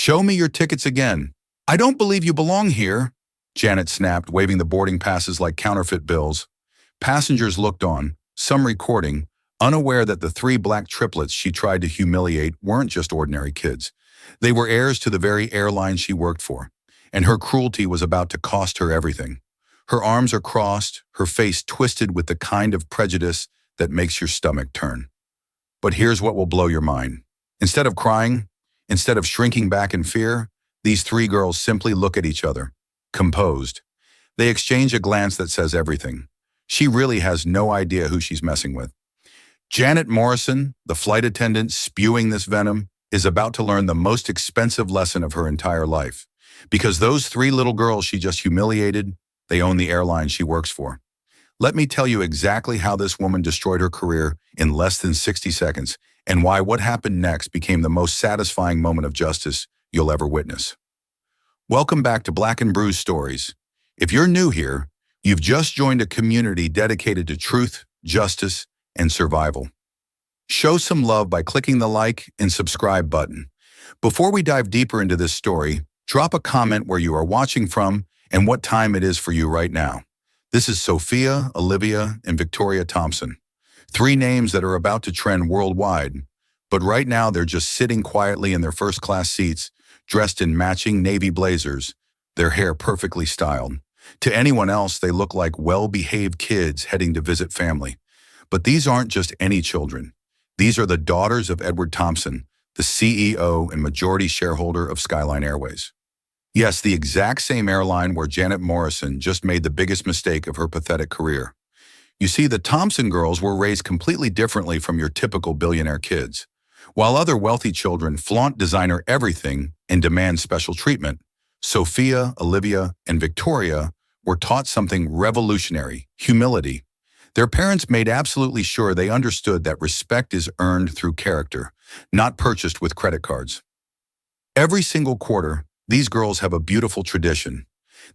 Show me your tickets again. I don't believe you belong here, Janet snapped, waving the boarding passes like counterfeit bills. Passengers looked on, some recording, unaware that the three black triplets she tried to humiliate weren't just ordinary kids. They were heirs to the very airline she worked for, and her cruelty was about to cost her everything. Her arms are crossed, her face twisted with the kind of prejudice that makes your stomach turn. But here's what will blow your mind. Instead of crying, instead of shrinking back in fear, these three girls simply look at each other, composed. They exchange a glance that says everything. She really has no idea who she's messing with. Janet Morrison, the flight attendant spewing this venom, is about to learn the most expensive lesson of her entire life. Because those three little girls she just humiliated, they own the airline she works for. Let me tell you exactly how this woman destroyed her career in less than 60 seconds, and why what happened next became the most satisfying moment of justice you'll ever witness. Welcome back to Black and Bruised Stories. If you're new here, you've just joined a community dedicated to truth, justice, and survival. Show some love by clicking the like and subscribe button. Before we dive deeper into this story, drop a comment where you are watching from and what time it is for you right now. This is Sophia, Olivia, and Victoria Thompson. Three names that are about to trend worldwide, but right now they're just sitting quietly in their first-class seats, dressed in matching navy blazers, their hair perfectly styled. To anyone else, they look like well-behaved kids heading to visit family. But these aren't just any children. These are the daughters of Edward Thompson, the CEO and majority shareholder of Skyline Airways. Yes, the exact same airline where Janet Morrison just made the biggest mistake of her pathetic career. You see, the Thompson girls were raised completely differently from your typical billionaire kids. While other wealthy children flaunt designer everything and demand special treatment, Sophia, Olivia, and Victoria were taught something revolutionary: humility. Their parents made absolutely sure they understood that respect is earned through character, not purchased with credit cards. Every single quarter, these girls have a beautiful tradition.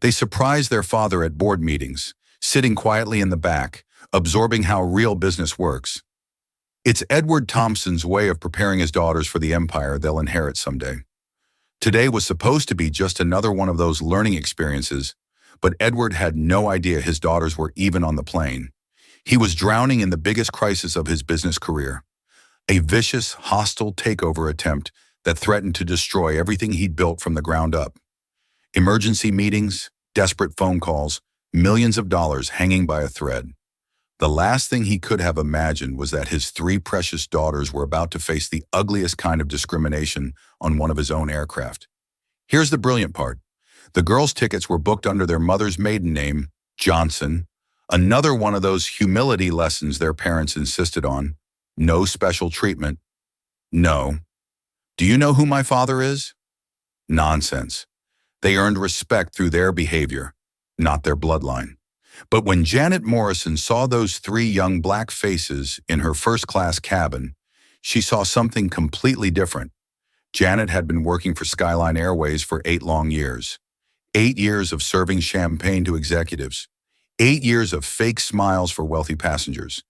They surprise their father at board meetings, sitting quietly in the back, absorbing how real business works. It's Edward Thompson's way of preparing his daughters for the empire they'll inherit someday. Today was supposed to be just another one of those learning experiences, but Edward had no idea his daughters were even on the plane. He was drowning in the biggest crisis of his business career, a vicious, hostile takeover attempt that threatened to destroy everything he'd built from the ground up. Emergency meetings, desperate phone calls, millions of dollars hanging by a thread. The last thing he could have imagined was that his three precious daughters were about to face the ugliest kind of discrimination on one of his own aircraft. Here's the brilliant part. The girls' tickets were booked under their mother's maiden name, Johnson, another one of those humility lessons their parents insisted on. No special treatment. No. Do you know who my father is? Nonsense. They earned respect through their behavior, not their bloodline. But when Janet Morrison saw those three young black faces in her first-class cabin, she saw something completely different. Janet had been working for Skyline Airways for 8 long years. 8 years of serving champagne to executives. 8 years of fake smiles for wealthy passengers.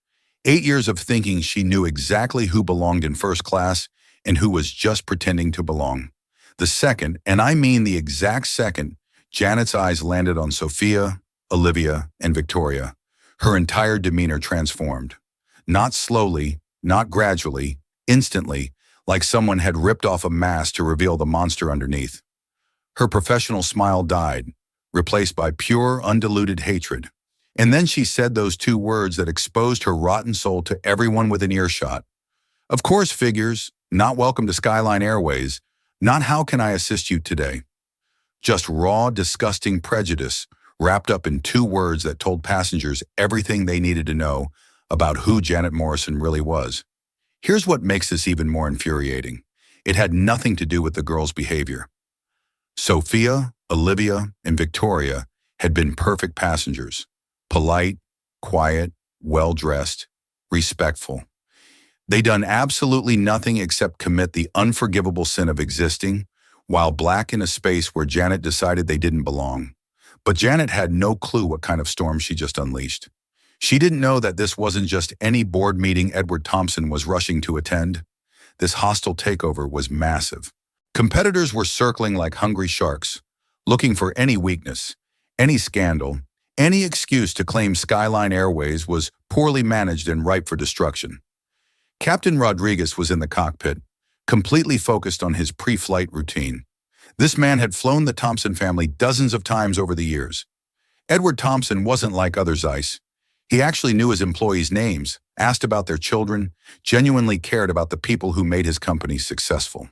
8 years of thinking she knew exactly who belonged in first class and who was just pretending to belong. The second, and I mean the exact second, Janet's eyes landed on Sophia, Olivia, and Victoria, her entire demeanor transformed. Not slowly, not gradually, instantly, like someone had ripped off a mask to reveal the monster underneath. Her professional smile died, replaced by pure, undiluted hatred. And then she said those 2 words that exposed her rotten soul to everyone within earshot. Of course, figures, not welcome to Skyline Airways, not how can I assist you today. Just raw, disgusting prejudice wrapped up in 2 words that told passengers everything they needed to know about who Janet Morrison really was. Here's what makes this even more infuriating. It had nothing to do with the girls' behavior. Sophia, Olivia, and Victoria had been perfect passengers. Polite, quiet, well-dressed, respectful. They'd done absolutely nothing except commit the unforgivable sin of existing, while black in a space where Janet decided they didn't belong. But Janet had no clue what kind of storm she just unleashed. She didn't know that this wasn't just any board meeting Edward Thompson was rushing to attend. This hostile takeover was massive. Competitors were circling like hungry sharks, looking for any weakness, any scandal, any excuse to claim Skyline Airways was poorly managed and ripe for destruction. Captain Rodriguez was in the cockpit, completely focused on his pre-flight routine. This man had flown the Thompson family dozens of times over the years. Edward Thompson wasn't like other Zeiss. He actually knew his employees' names, asked about their children, genuinely cared about the people who made his company successful.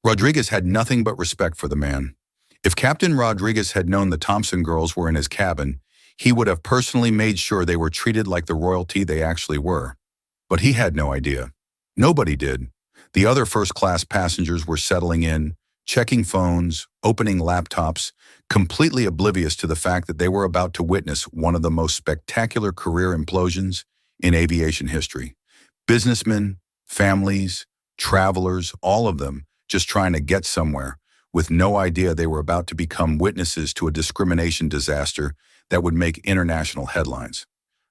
Rodriguez had nothing but respect for the man. If Captain Rodriguez had known the Thompson girls were in his cabin, he would have personally made sure they were treated like the royalty they actually were. But he had no idea. Nobody did. The other first-class passengers were settling in, checking phones, opening laptops, completely oblivious to the fact that they were about to witness one of the most spectacular career implosions in aviation history. Businessmen, families, travelers, all of them just trying to get somewhere, with no idea they were about to become witnesses to a discrimination disaster that would make international headlines.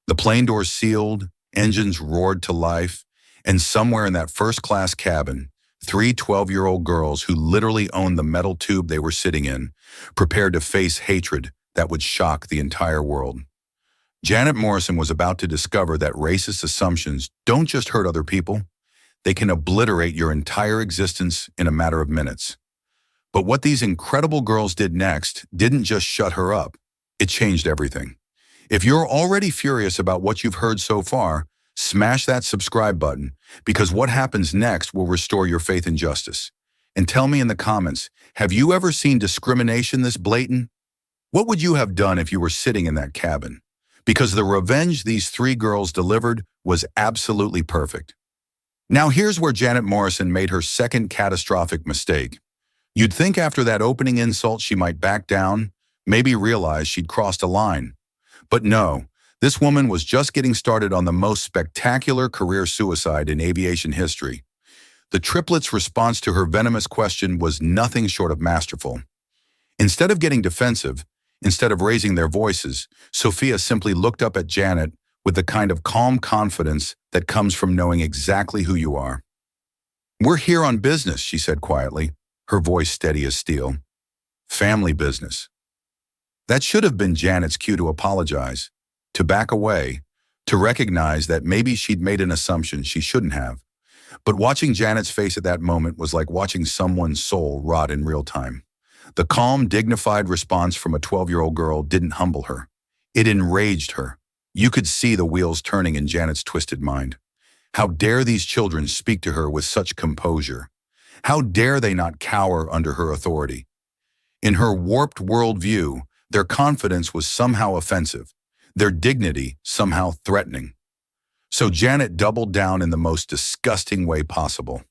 The plane doors sealed, engines roared to life, and somewhere in that first-class cabin, three 12-year-old girls who literally owned the metal tube they were sitting in, prepared to face hatred that would shock the entire world. Janet Morrison was about to discover that racist assumptions don't just hurt other people, they can obliterate your entire existence in a matter of minutes. But what these incredible girls did next didn't just shut her up, it changed everything. If you're already furious about what you've heard so far, smash that subscribe button, because what happens next will restore your faith in justice. And tell me in the comments, have you ever seen discrimination this blatant? What would you have done if you were sitting in that cabin? Because the revenge these three girls delivered was absolutely perfect. Now here's where Janet Morrison made her second catastrophic mistake. You'd think after that opening insult she might back down, maybe realize she'd crossed a line. But no, this woman was just getting started on the most spectacular career suicide in aviation history. The triplets' response to her venomous question was nothing short of masterful. Instead of getting defensive, instead of raising their voices, Sophia simply looked up at Janet with the kind of calm confidence that comes from knowing exactly who you are. "We're here on business," she said quietly, her voice steady as steel. "Family business." That should have been Janet's cue to apologize, to back away, to recognize that maybe she'd made an assumption she shouldn't have. But watching Janet's face at that moment was like watching someone's soul rot in real time. The calm, dignified response from a 12-year-old girl didn't humble her. It enraged her. You could see the wheels turning in Janet's twisted mind. How dare these children speak to her with such composure? How dare they not cower under her authority? In her warped worldview, their confidence was somehow offensive, their dignity somehow threatening. So Janet doubled down in the most disgusting way possible.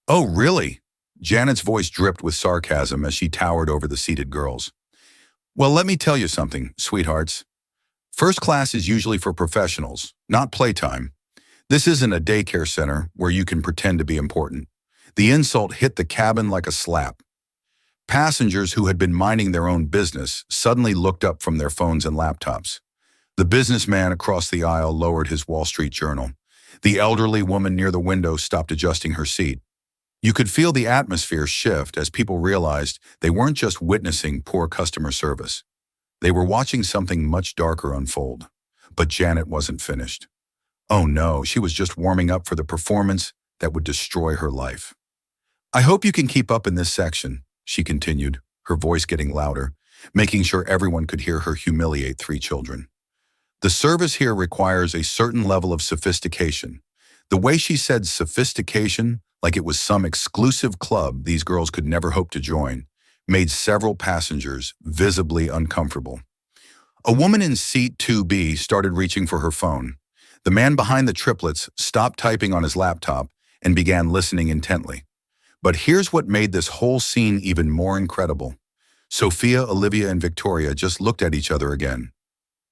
"Oh, really?" Janet's voice dripped with sarcasm as she towered over the seated girls. "Well, let me tell you something, sweethearts. First class is usually for professionals, not playtime. This isn't a daycare center where you can pretend to be important." The insult hit the cabin like a slap. Passengers who had been minding their own business suddenly looked up from their phones and laptops. The businessman across the aisle lowered his Wall Street Journal. The elderly woman near the window stopped adjusting her seat. You could feel the atmosphere shift as people realized they weren't just witnessing poor customer service. They were watching something much darker unfold. But Janet wasn't finished. Oh no, she was just warming up for the performance that would destroy her life. "I hope you can keep up in this section," she continued, her voice getting louder, making sure everyone could hear her humiliate three children. "The service here requires a certain level of sophistication." The way she said sophistication, like it was some exclusive club these girls could never hope to join, made several passengers visibly uncomfortable. A woman in seat 2B started reaching for her phone. The man behind the triplets stopped typing on his laptop and began listening intently. But here's what made this whole scene even more incredible. Sophia, Olivia, and Victoria just looked at each other again.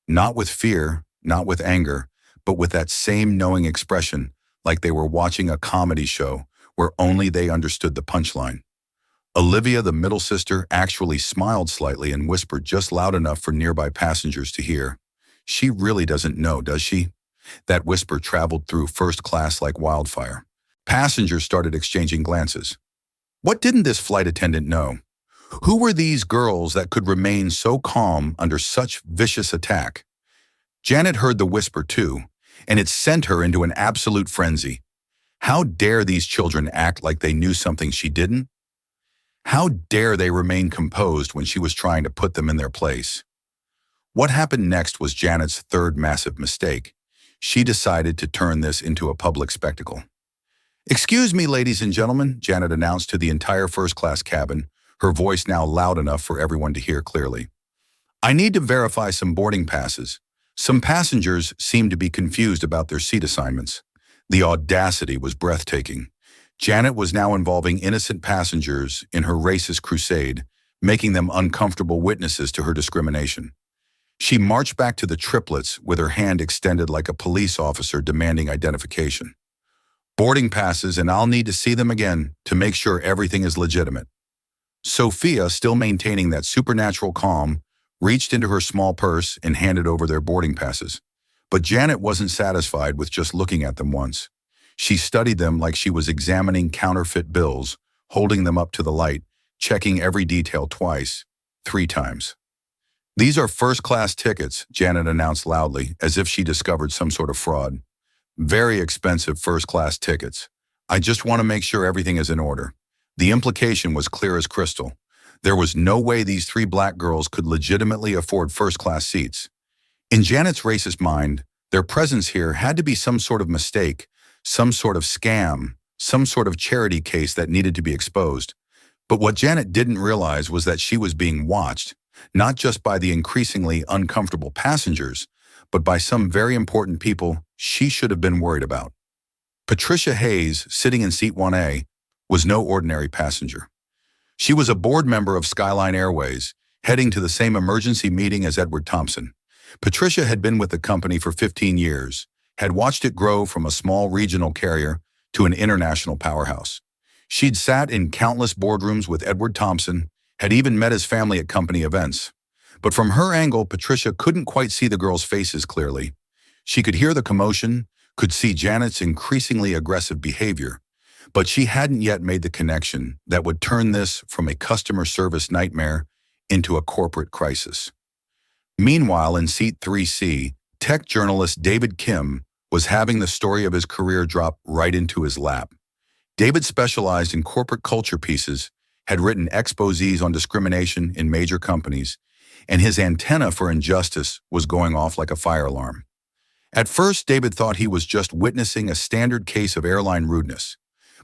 Not with fear, not with anger, but with that same knowing expression, like they were watching a comedy show where only they understood the punchline. Olivia, the middle sister, actually smiled slightly and whispered just loud enough for nearby passengers to hear. "She really doesn't know, does she?" That whisper traveled through first class like wildfire. Passengers started exchanging glances. What didn't this flight attendant know? Who were these girls that could remain so calm under such vicious attack? Janet heard the whisper too, and it sent her into an absolute frenzy. How dare these children act like they knew something she didn't? How dare they remain composed when she was trying to put them in their place? What happened next was Janet's third massive mistake. She decided to turn this into a public spectacle. "Excuse me, ladies and gentlemen," Janet announced to the entire first-class cabin, her voice now loud enough for everyone to hear clearly. "I need to verify some boarding passes. Some passengers seem to be confused about their seat assignments." The audacity was breathtaking. Janet was now involving innocent passengers in her racist crusade, making them uncomfortable witnesses to her discrimination. She marched back to the triplets with her hand extended like a police officer demanding identification. "Boarding passes, and I'll need to see them again to make sure everything is legitimate." Sophia, still maintaining that supernatural calm, reached into her small purse and handed over their boarding passes. But Janet wasn't satisfied with just looking at them once. She studied them like she was examining counterfeit bills, holding them up to the light, checking every detail twice, 3 times. "These are first-class tickets," Janet announced loudly, as if she discovered some sort of fraud. "Very expensive first-class tickets. I just want to make sure everything is in order." The implication was clear as crystal. There was no way these 3 black girls could legitimately afford first-class seats. In Janet's racist mind, their presence here had to be some sort of mistake, some sort of scam, some sort of charity case that needed to be exposed. But what Janet didn't realize was that she was being watched, not just by the increasingly uncomfortable passengers, but by some very important people she should have been worried about. Patricia Hayes, sitting in seat 1A, was no ordinary passenger. She was a board member of Skyline Airways, heading to the same emergency meeting as Edward Thompson. Patricia had been with the company for 15 years, had watched it grow from a small regional carrier to an international powerhouse. She'd sat in countless boardrooms with Edward Thompson, had even met his family at company events. But from her angle, Patricia couldn't quite see the girls' faces clearly. She could hear the commotion, could see Janet's increasingly aggressive behavior, but she hadn't yet made the connection that would turn this from a customer service nightmare into a corporate crisis. Meanwhile, in seat 3C, tech journalist David Kim was having the story of his career drop right into his lap. David specialized in corporate culture pieces, had written exposés on discrimination in major companies, and his antenna for injustice was going off like a fire alarm. At first, David thought he was just witnessing a standard case of airline rudeness.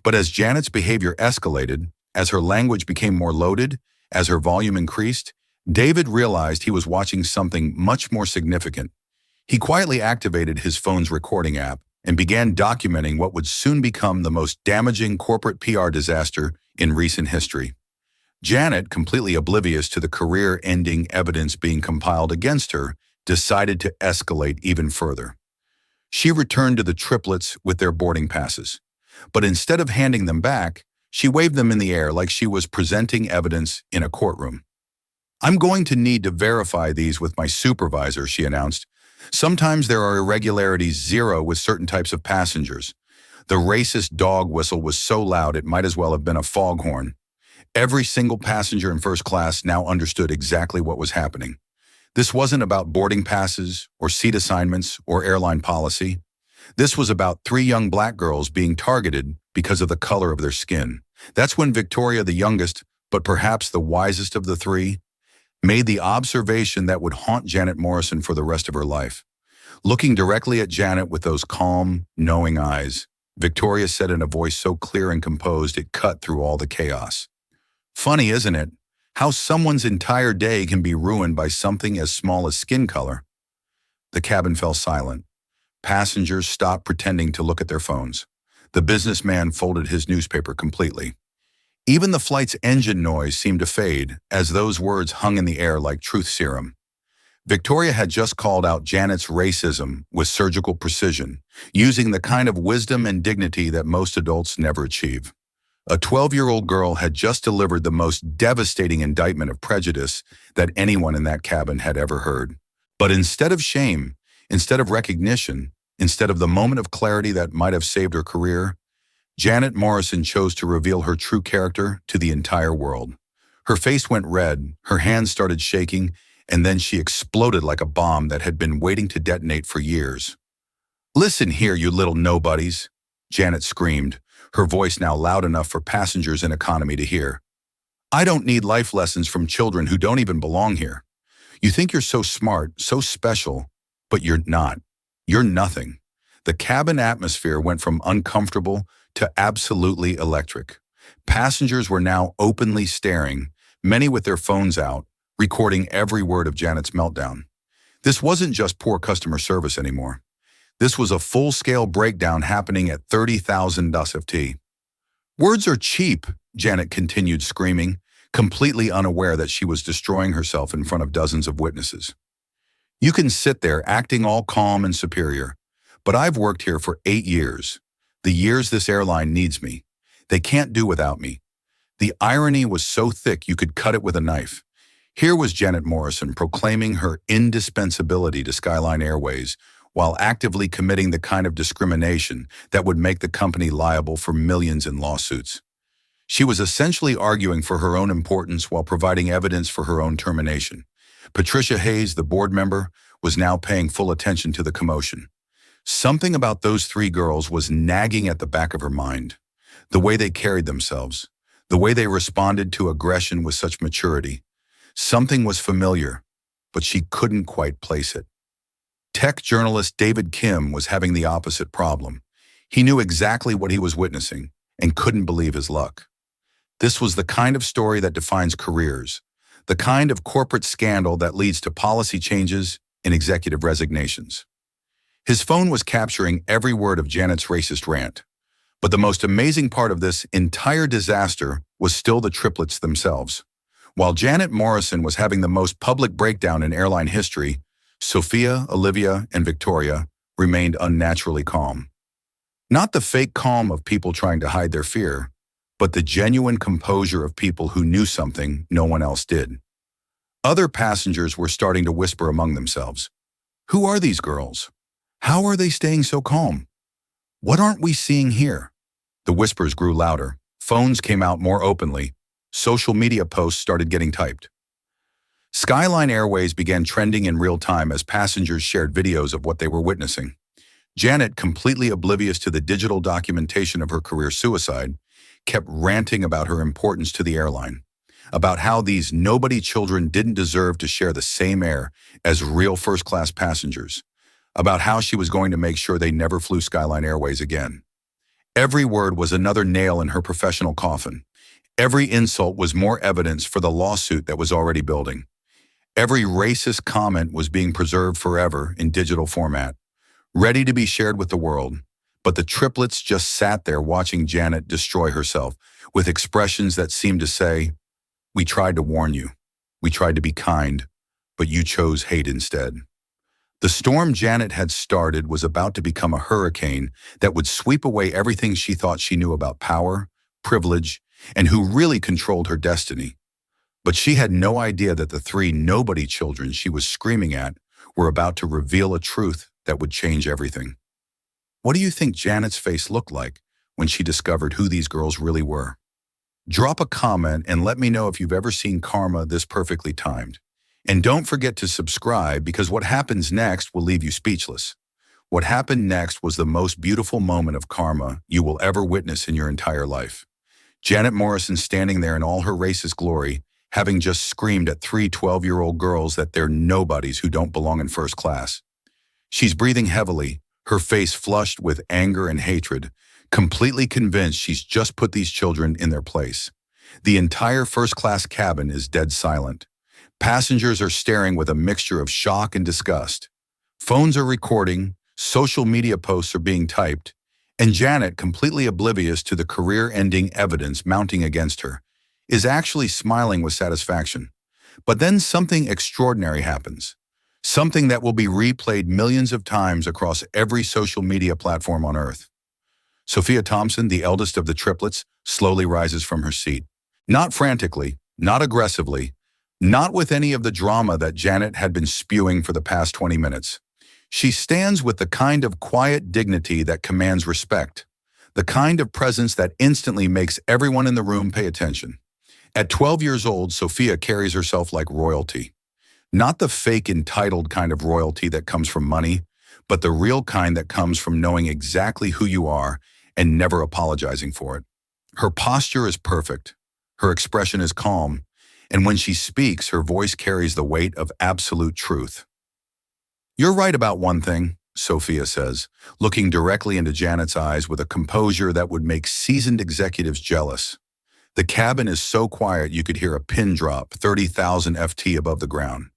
But as Janet's behavior escalated, as her language became more loaded, as her volume increased, David realized he was watching something much more significant. He quietly activated his phone's recording app and began documenting what would soon become the most damaging corporate PR disaster in recent history. Janet, completely oblivious to the career-ending evidence being compiled against her, decided to escalate even further. She returned to the triplets with their boarding passes. But instead of handing them back, she waved them in the air like she was presenting evidence in a courtroom. "I'm going to need to verify these with my supervisor," she announced. "Sometimes there are irregularities 0 with certain types of passengers." The racist dog whistle was so loud it might as well have been a foghorn. Every single passenger in first class now understood exactly what was happening. This wasn't about boarding passes or seat assignments or airline policy. This was about 3 young black girls being targeted because of the color of their skin. That's when Victoria, the youngest, but perhaps the wisest of the 3, made the observation that would haunt Janet Morrison for the rest of her life. Looking directly at Janet with those calm, knowing eyes, Victoria said in a voice so clear and composed it cut through all the chaos, "Funny, isn't it? How someone's entire day can be ruined by something as small as skin color." The cabin fell silent. Passengers stopped pretending to look at their phones. The businessman folded his newspaper completely. Even the flight's engine noise seemed to fade as those words hung in the air like truth serum. Victoria had just called out Janet's racism with surgical precision, using the kind of wisdom and dignity that most adults never achieve. A 12-year-old girl had just delivered the most devastating indictment of prejudice that anyone in that cabin had ever heard. But instead of shame, instead of recognition, instead of the moment of clarity that might have saved her career, Janet Morrison chose to reveal her true character to the entire world. Her face went red, her hands started shaking, and then she exploded like a bomb that had been waiting to detonate for years. "Listen here, you little nobodies," Janet screamed, her voice now loud enough for passengers in economy to hear. "I don't need life lessons from children who don't even belong here. You think you're so smart, so special, but you're not. You're nothing." The cabin atmosphere went from uncomfortable to absolutely electric. Passengers were now openly staring, many with their phones out, recording every word of Janet's meltdown. This wasn't just poor customer service anymore. This was a full-scale breakdown happening at 30,000 ft. "Words are cheap," Janet continued screaming, completely unaware that she was destroying herself in front of dozens of witnesses. "You can sit there acting all calm and superior, but I've worked here for 8 years. The years this airline needs me. They can't do without me." The irony was so thick you could cut it with a knife. Here was Janet Morrison proclaiming her indispensability to Skyline Airways while actively committing the kind of discrimination that would make the company liable for millions in lawsuits. She was essentially arguing for her own importance while providing evidence for her own termination. Patricia Hayes, the board member, was now paying full attention to the commotion. Something about those 3 girls was nagging at the back of her mind. The way they carried themselves, the way they responded to aggression with such maturity. Something was familiar, but she couldn't quite place it. Tech journalist David Kim was having the opposite problem. He knew exactly what he was witnessing and couldn't believe his luck. This was the kind of story that defines careers, the kind of corporate scandal that leads to policy changes and executive resignations. His phone was capturing every word of Janet's racist rant. But the most amazing part of this entire disaster was still the triplets themselves. While Janet Morrison was having the most public breakdown in airline history, Sophia, Olivia, and Victoria remained unnaturally calm. Not the fake calm of people trying to hide their fear, but the genuine composure of people who knew something no one else did. Other passengers were starting to whisper among themselves. "Who are these girls? How are they staying so calm? What aren't we seeing here?" The whispers grew louder. Phones came out more openly. Social media posts started getting typed. Skyline Airways began trending in real time as passengers shared videos of what they were witnessing. Janet, completely oblivious to the digital documentation of her career suicide, kept ranting about her importance to the airline, about how these nobody children didn't deserve to share the same air as real first-class passengers, about how she was going to make sure they never flew Skyline Airways again. Every word was another nail in her professional coffin. Every insult was more evidence for the lawsuit that was already building. Every racist comment was being preserved forever in digital format, ready to be shared with the world. But the triplets just sat there watching Janet destroy herself with expressions that seemed to say, "We tried to warn you. We tried to be kind, but you chose hate instead." The storm Janet had started was about to become a hurricane that would sweep away everything she thought she knew about power, privilege, and who really controlled her destiny. But she had no idea that the 3 nobody children she was screaming at were about to reveal a truth that would change everything. What do you think Janet's face looked like when she discovered who these girls really were? Drop a comment and let me know if you've ever seen karma this perfectly timed. And don't forget to subscribe, because what happens next will leave you speechless. What happened next was the most beautiful moment of karma you will ever witness in your entire life. Janet Morrison standing there in all her racist glory, having just screamed at 3 12-year-old girls that they're nobodies who don't belong in first class. She's breathing heavily, her face flushed with anger and hatred, completely convinced she's just put these children in their place. The entire first-class cabin is dead silent. Passengers are staring with a mixture of shock and disgust. Phones are recording, social media posts are being typed, and Janet, completely oblivious to the career-ending evidence mounting against her, is actually smiling with satisfaction. But then something extraordinary happens. Something that will be replayed millions of times across every social media platform on Earth. Sophia Thompson, the eldest of the triplets, slowly rises from her seat. Not frantically, not aggressively, not with any of the drama that Janet had been spewing for the past 20 minutes. She stands with the kind of quiet dignity that commands respect, The kind of presence that instantly makes everyone in the room pay attention. At 12 years old, Sophia carries herself like royalty. Not the fake entitled kind of royalty that comes from money, but the real kind that comes from knowing exactly who you are and never apologizing for it. Her posture is perfect. Her expression is calm. And when she speaks, her voice carries the weight of absolute truth. "You're right about one thing," Sophia says, looking directly into Janet's eyes with a composure that would make seasoned executives jealous. The cabin is so quiet you could hear a pin drop 30,000 FT above the ground.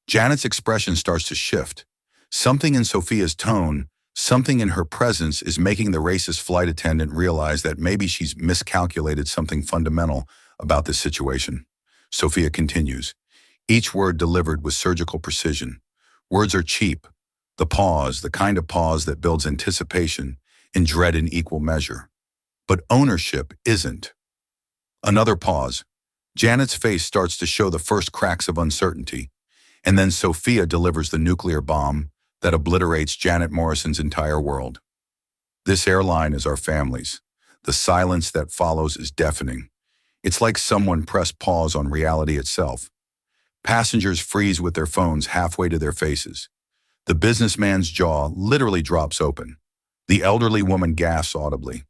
Janet's expression starts to shift. Something in Sophia's tone, something in her presence is making the racist flight attendant realize that maybe she's miscalculated something fundamental about this situation. Sophia continues, each word delivered with surgical precision. Words are cheap. The pause, the kind of pause that builds anticipation and dread in equal measure. But ownership isn't. Another pause. Janet's face starts to show the first cracks of uncertainty, and then Sophia delivers the nuclear bomb that obliterates Janet Morrison's entire world. "This airline is our family's. The silence that follows is deafening. It's like someone pressed pause on reality itself. Passengers freeze with their phones halfway to their faces. The businessman's jaw literally drops open. The elderly woman gasps audibly.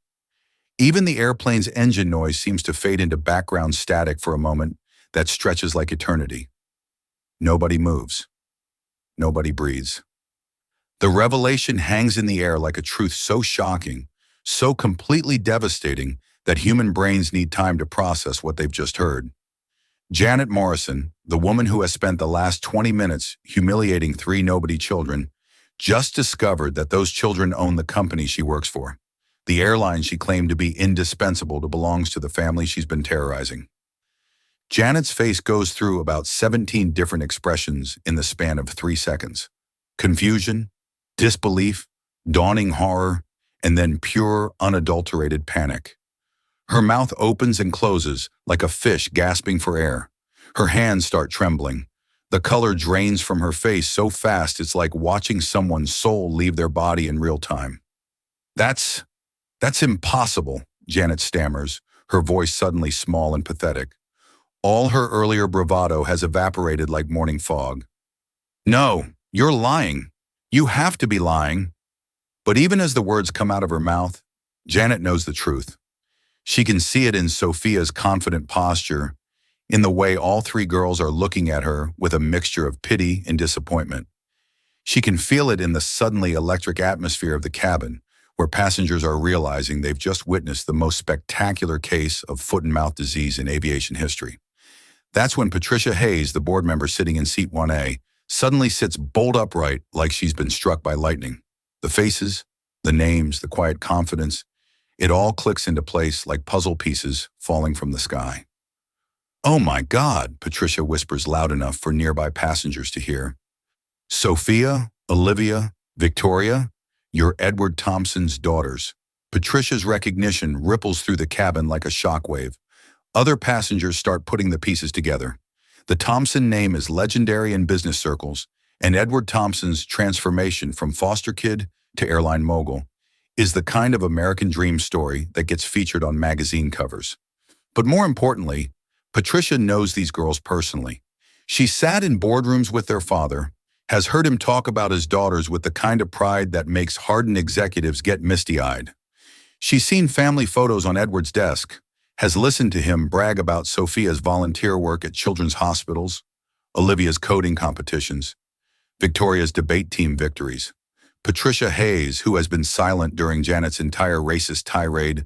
Even the airplane's engine noise seems to fade into background static for a moment that stretches like eternity. Nobody moves. Nobody breathes. The revelation hangs in the air like a truth so shocking, so completely devastating that human brains need time to process what they've just heard. Janet Morrison, the woman who has spent the last 20 minutes humiliating 3 nobody children, just discovered that those children own the company she works for. The airline she claimed to be indispensable belongs to the family she's been terrorizing. Janet's face goes through about 17 different expressions in the span of 3 seconds. Confusion, disbelief, dawning horror, and then pure, unadulterated panic. Her mouth opens and closes like a fish gasping for air. Her hands start trembling. The color drains from her face so fast it's like watching someone's soul leave their body in real time. That's impossible," Janet stammers, her voice suddenly small and pathetic. All her earlier bravado has evaporated like morning fog. "No, you're lying. You have to be lying." But even as the words come out of her mouth, Janet knows the truth. She can see it in Sophia's confident posture, in the way all 3 girls are looking at her with a mixture of pity and disappointment. She can feel it in the suddenly electric atmosphere of the cabin, where passengers are realizing they've just witnessed the most spectacular case of foot and mouth disease in aviation history. That's when Patricia Hayes, the board member sitting in seat 1A, suddenly sits bolt upright like she's been struck by lightning. The faces, the names, the quiet confidence, it all clicks into place like puzzle pieces falling from the sky. "Oh my God," Patricia whispers loud enough for nearby passengers to hear. "Sophia, Olivia, Victoria, you're Edward Thompson's daughters." Patricia's recognition ripples through the cabin like a shockwave. Other passengers start putting the pieces together. The Thompson name is legendary in business circles, and Edward Thompson's transformation from foster kid to airline mogul is the kind of American dream story that gets featured on magazine covers. But more importantly, Patricia knows these girls personally. She sat in boardrooms with their father, has heard him talk about his daughters with the kind of pride that makes hardened executives get misty-eyed. She's seen family photos on Edward's desk, has listened to him brag about Sophia's volunteer work at children's hospitals, Olivia's coding competitions, Victoria's debate team victories. Patricia Hayes, who has been silent during Janet's entire racist tirade,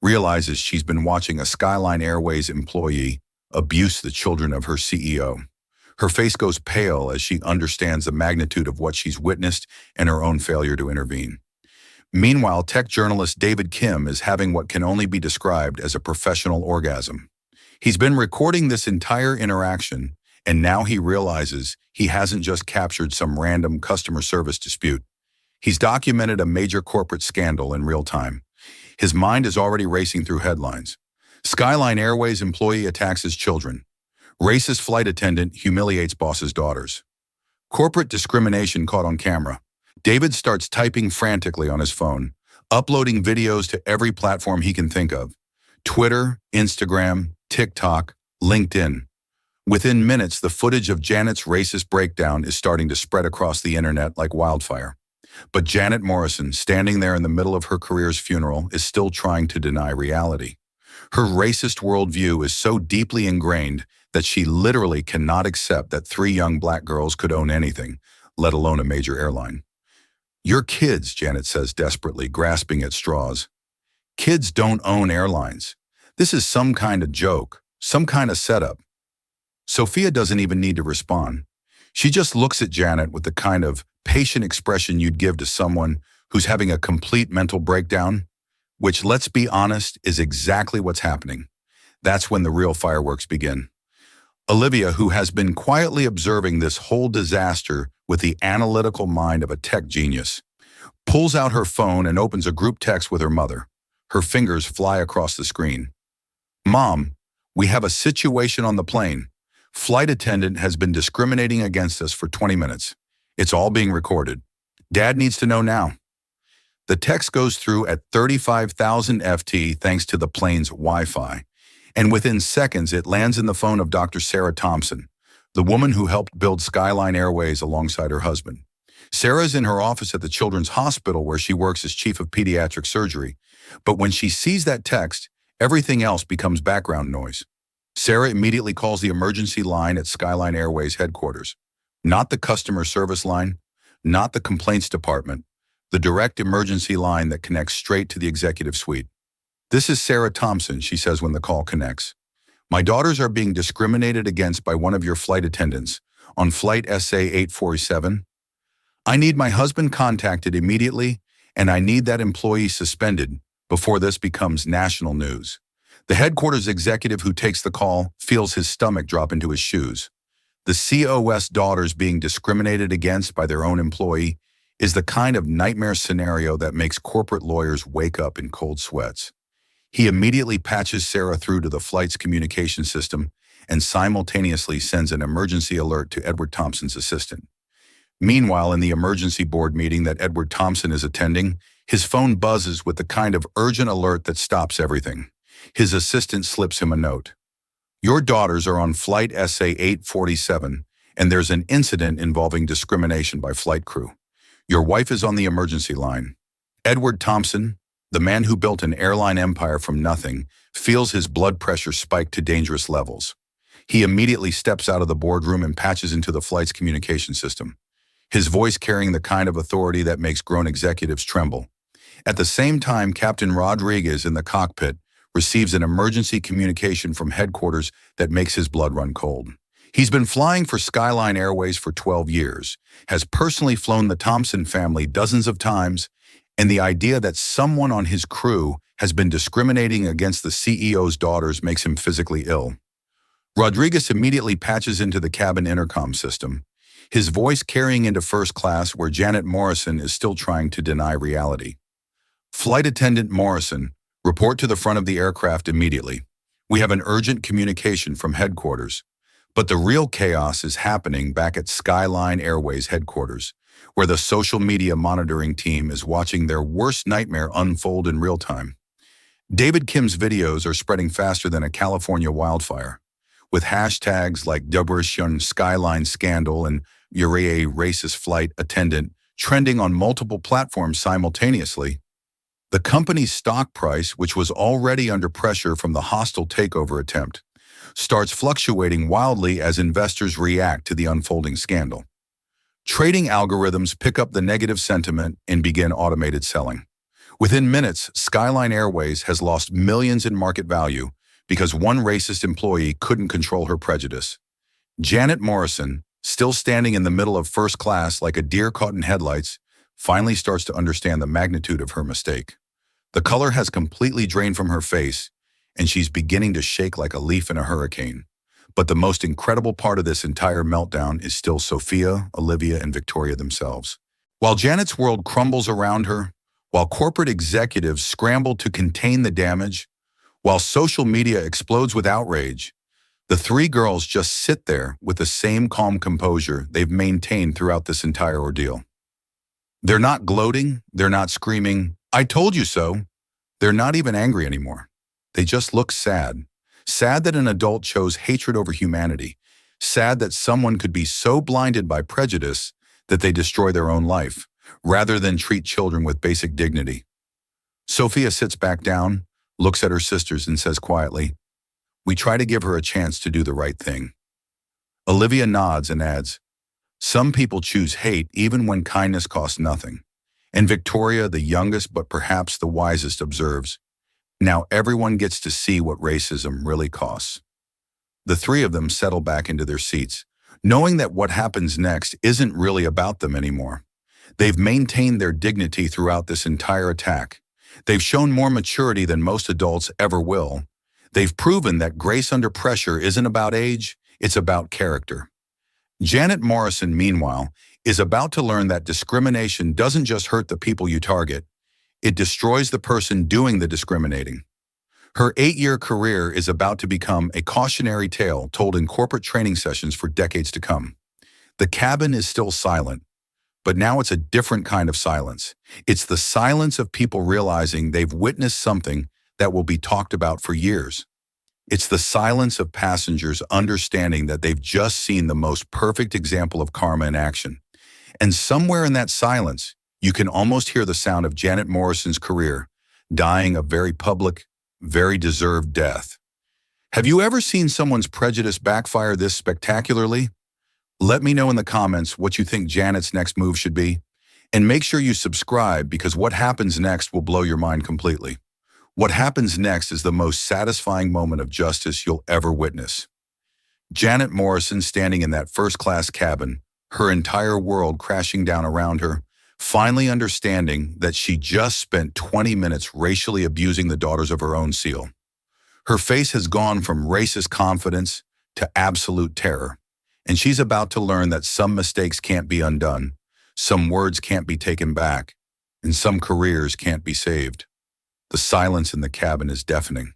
realizes she's been watching a Skyline Airways employee abuse the children of her CEO. Her face goes pale as she understands the magnitude of what she's witnessed and her own failure to intervene. Meanwhile, tech journalist David Kim is having what can only be described as a professional orgasm. He's been recording this entire interaction, and now he realizes he hasn't just captured some random customer service dispute. He's documented a major corporate scandal in real time. His mind is already racing through headlines. Skyline Airways employee attacks his children. Racist flight attendant humiliates boss's daughters. Corporate discrimination caught on camera. David starts typing frantically on his phone. uploading videos to every platform he can think of: Twitter, Instagram, TikTok, LinkedIn. Within minutes, the footage of Janet's racist breakdown is starting to spread across the internet like wildfire. But Janet Morrison, standing there in the middle of her career's funeral, is still trying to deny reality. Her racist worldview is so deeply ingrained that she literally cannot accept that 3 young black girls could own anything, let alone a major airline. "Your kids," Janet says desperately, grasping at straws. "Kids don't own airlines. This is some kind of joke, some kind of setup." Sophia doesn't even need to respond. She just looks at Janet with the kind of patient expression you'd give to someone who's having a complete mental breakdown, which, let's be honest, is exactly what's happening. That's when the real fireworks begin. Olivia, who has been quietly observing this whole disaster with the analytical mind of a tech genius, pulls out her phone and opens a group text with her mother. Her fingers fly across the screen. "Mom, we have a situation on the plane. Flight attendant has been discriminating against us for 20 minutes. It's all being recorded. Dad needs to know now." The text goes through at 35,000 FT thanks to the plane's Wi-Fi, and within seconds it lands in the phone of Dr. Sarah Thompson, the woman who helped build Skyline Airways alongside her husband. Sarah's in her office at the Children's Hospital where she works as chief of pediatric surgery, but when she sees that text, everything else becomes background noise. Sarah immediately calls the emergency line at Skyline Airways headquarters. Not the customer service line, not the complaints department, the direct emergency line that connects straight to the executive suite. "This is Sarah Thompson," she says when the call connects. "My daughters are being discriminated against by one of your flight attendants on flight SA-847. I need my husband contacted immediately, and I need that employee suspended before this becomes national news." The headquarters executive who takes the call feels his stomach drop into his shoes. The COS daughters being discriminated against by their own employee is the kind of nightmare scenario that makes corporate lawyers wake up in cold sweats. He immediately patches Sarah through to the flight's communication system and simultaneously sends an emergency alert to Edward Thompson's assistant. Meanwhile, in the emergency board meeting that Edward Thompson is attending, his phone buzzes with the kind of urgent alert that stops everything. His assistant slips him a note. "Your daughters are on flight SA-847, and there's an incident involving discrimination by flight crew. Your wife is on the emergency line." Edward Thompson, the man who built an airline empire from nothing, feels his blood pressure spike to dangerous levels. He immediately steps out of the boardroom and patches into the flight's communication system, his voice carrying the kind of authority that makes grown executives tremble. At the same time, Captain Rodriguez in the cockpit receives an emergency communication from headquarters that makes his blood run cold. He's been flying for Skyline Airways for 12 years, has personally flown the Thompson family dozens of times, and the idea that someone on his crew has been discriminating against the CEO's daughters makes him physically ill. Rodriguez immediately patches into the cabin intercom system, his voice carrying into first class where Janet Morrison is still trying to deny reality. "Flight attendant Morrison, report to the front of the aircraft immediately. We have an urgent communication from headquarters." But the real chaos is happening back at Skyline Airways headquarters, where the social media monitoring team is watching their worst nightmare unfold in real time. David Kim's videos are spreading faster than a California wildfire, with hashtags like Depression Skyline Scandal and Uriah Racist Flight Attendant trending on multiple platforms simultaneously. The company's stock price, which was already under pressure from the hostile takeover attempt, starts fluctuating wildly as investors react to the unfolding scandal. Trading algorithms pick up the negative sentiment and begin automated selling. Within minutes, Skyline Airways has lost millions in market value because one racist employee couldn't control her prejudice. Janet Morrison, still standing in the middle of first class like a deer caught in headlights, finally starts to understand the magnitude of her mistake. The color has completely drained from her face, and she's beginning to shake like a leaf in a hurricane. But the most incredible part of this entire meltdown is still Sophia, Olivia, and Victoria themselves. While Janet's world crumbles around her, while corporate executives scramble to contain the damage, while social media explodes with outrage, the 3 girls just sit there with the same calm composure they've maintained throughout this entire ordeal. They're not gloating, they're not screaming, I told you so. They're not even angry anymore. They just look sad. Sad that an adult chose hatred over humanity. Sad that someone could be so blinded by prejudice that they destroy their own life, rather than treat children with basic dignity. Sophia sits back down, looks at her sisters and says quietly, "We try to give her a chance to do the right thing." Olivia nods and adds, "Some people choose hate even when kindness costs nothing." And Victoria, the youngest but perhaps the wisest, observes, "Now everyone gets to see what racism really costs." The three of them settle back into their seats, knowing that what happens next isn't really about them anymore. They've maintained their dignity throughout this entire attack. They've shown more maturity than most adults ever will. They've proven that grace under pressure isn't about age, it's about character. Janet Morrison, meanwhile, is about to learn that discrimination doesn't just hurt the people you target, it destroys the person doing the discriminating. Her 8-year career is about to become a cautionary tale told in corporate training sessions for decades to come. The cabin is still silent, but now it's a different kind of silence. It's the silence of people realizing they've witnessed something that will be talked about for years. It's the silence of passengers understanding that they've just seen the most perfect example of karma in action. And somewhere in that silence, you can almost hear the sound of Janet Morrison's career, dying a very public, very deserved death. Have you ever seen someone's prejudice backfire this spectacularly? Let me know in the comments what you think Janet's next move should be. And make sure you subscribe, because what happens next will blow your mind completely. What happens next is the most satisfying moment of justice you'll ever witness. Janet Morrison standing in that first-class cabin, her entire world crashing down around her, finally understanding that she just spent 20 minutes racially abusing the daughters of her own seal. Her face has gone from racist confidence to absolute terror, and she's about to learn that some mistakes can't be undone, some words can't be taken back, and some careers can't be saved. The silence in the cabin is deafening.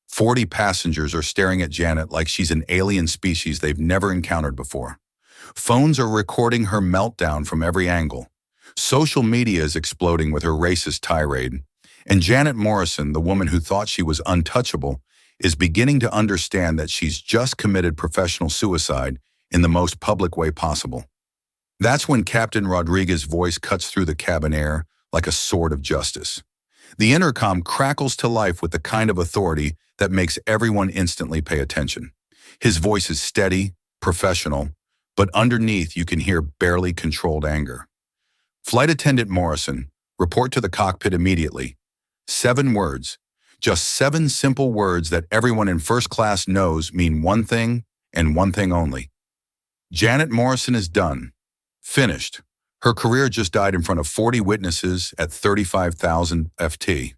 40 passengers are staring at Janet like she's an alien species they've never encountered before. Phones are recording her meltdown from every angle. Social media is exploding with her racist tirade. And Janet Morrison, the woman who thought she was untouchable, is beginning to understand that she's just committed professional suicide in the most public way possible. That's when Captain Rodriguez's voice cuts through the cabin air like a sword of justice. The intercom crackles to life with the kind of authority that makes everyone instantly pay attention. His voice is steady, professional, but underneath you can hear barely controlled anger. "Flight Attendant Morrison, report to the cockpit immediately." 7 words, just 7 simple words that everyone in first class knows mean one thing and one thing only. Janet Morrison is done. Finished. Her career just died in front of 40 witnesses at 35,000 FT.